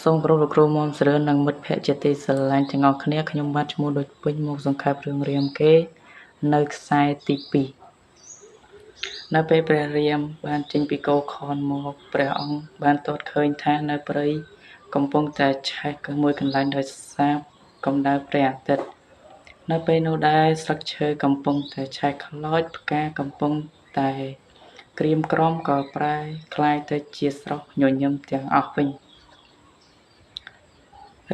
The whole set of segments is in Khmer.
សូមគោរពលោកគ្រូមុំស្រឿននិងមិត្តភក្តិជាទីស្រឡាញ់ទាំងអស់គ្នាខ្ញុំបាទឈ្មោះដូចពេញមកសង្ខេបរឿងរាមកេរ្តិ៍នៅខ្សែទី2នៅពេលព្រះរាមបានចេញពីគោខនមកព្រះអង្គបានទតឃើញថានៅព្រៃកំពុងតែឆេះមួយកន្លែងដោយសារកម្ដៅព្រះអាទិត្យនៅពេលនោះដែរស្លឹកឈើកំពុងតែឆេះខ្លោចផ្កាកំពុងតែក្រៀមក្រំក៏ប្រែคล้ายទៅជាស្រស់ញញឹមទាំងអស់វិញ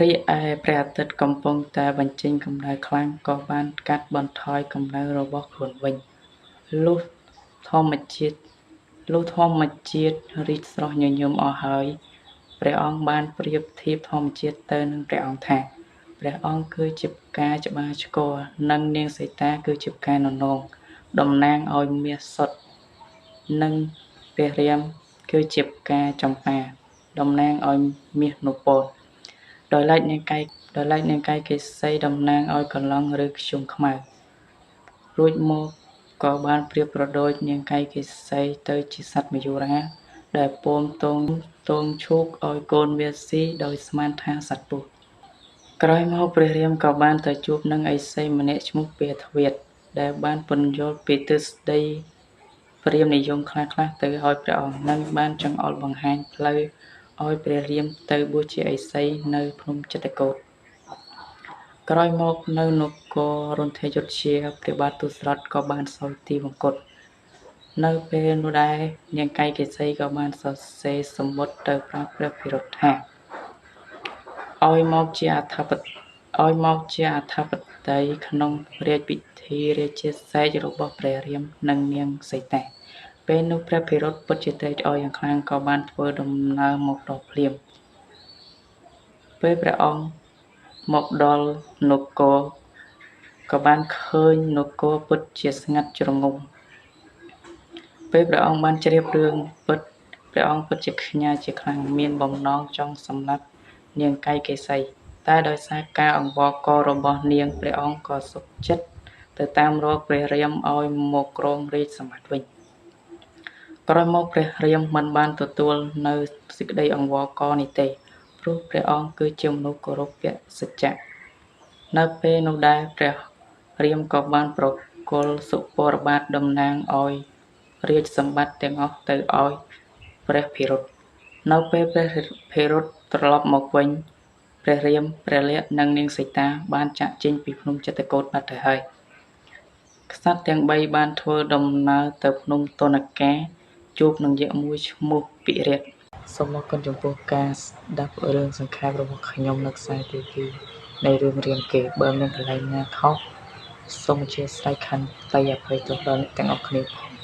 រីឯព្រះអាទិត្យកំពុងតែបញ្ចេញកម្ដៅខ្លាំងក៏បានកាត់បន្ថយកម្ដៅរបស់ខ្លួនវិញលុះធម្មជាតិរីកស្រស់ញញឹមអស់ហើយព្រះអង្គបានប្រៀបធៀបធម្មជាតិទៅនឹងព្រះអង្គថាព្រះអង្គគឺជាផ្កាច្បារឆ្ករនិងនាងសីតាគឺជាផ្កាននងតំណាងឲ្យមាសសុទ្ធនិងព្រះរាមគឺជាផ្កាចម្ប៉ាតំណាងឲ្យមាសនពតដោយឡែកនាងកៃកេសីតំណាងឲ្យកលង្កឬធ្យូងខ្មៅរួចមកក៏បានប្រៀបប្រដូចនាងកៃកេសីទៅជាសត្វមយូរាដែលពោមទងឈូកឲ្យកូនវាស៊ីដោយស្មានថាសត្វពស់ក្រោយមកព្រះរាមក៏បានទៅជួបនឹងឥសីម្នាក់ឈ្មោះពាធវាទដែលបានពន្យល់ពីទិសដី ព្រាហ្មណ៍និយមខ្លះៗទៅឲ្យព្រះអង្គនិងបានចង្អុលបង្ហាញផ្លូវឲ្យព្រះរាមទៅបួសជាឥសីនៅភ្នំចិត្រកូដក្រោយមកនៅនគររន្ធយុធ្យាព្រះបាទទសរថក៏បានសោយទីវង្គតនៅពេលនោះដែរនាងកៃកេសីក៏បានសរសេរសំបុត្រទៅប្រាប់ព្រះភិរុតថាឲ្យមកជាអធិបតីក្នុងរាជពិធីរាជាសេចរបស់ព្រះរាមនិងនាងសីតាពេលនោះព្រះភិរុតពិតជាត្រេកអរយ៉ាងខ្លាំងក៏បានធ្វើដំណើរមកដល់ភ្លាមពេលព្រះអង្គមកដល់នគរក៏បានឃើញនគរពិតជាស្ងាត់ជ្រងំពេលព្រះអង្គបានជ្រាបរឿងពិតព្រះអង្គពិតជាខ្ញាល់ជាខ្លាំងមានបំណងចង់សម្លាប់នាងកៃកេសីតែដោយសារការអង្វរកររបស់នាងព្រះអង្គក៏សុខចិត្តទៅតាមរកព្រះរាមឲ្យមកគ្រងរាជសម្បត្តិវិញក្រោយមកព្រះរាមមិនបានទទួលនៅសេចក្តីអង្វរករនេះទេព្រោះព្រះអង្គគឺជាមនុស្សគោរពវសច្ចៈនៅពេលនោះដែរព្រះរាមក៏បានប្រគល់សុពរបាទតំណាងឲ្យរាជសម្បត្តិទាំងអស់ទៅឲ្យព្រះភិរុតនៅពេលព្រះភិរុតត្រឡប់មកវិញព្រះរាមព្រះលក្សណ៍និងនាងសីតាបានចាកចេញពីភ្នំចិត្រកូដបាត់ទៅហើយក្សត្រទាំង3បានធ្វើដំណើរទៅភ្នំទនកាជួបនឹងយក្សមួយឈ្មោះពិរិទ្ធសូមអរគុណចំពោះការស្ដាប់រឿងសង្ខេបរបស់ខ្ញុំនៅខ្សែទី2នៃរឿងរាមកេរ្តិ៍បើមានកន្លែងណាខុសសូមអធិស្ឋានខន្តីអភ័យទោសដល់អ្នកទាំងអស់គ្នាផង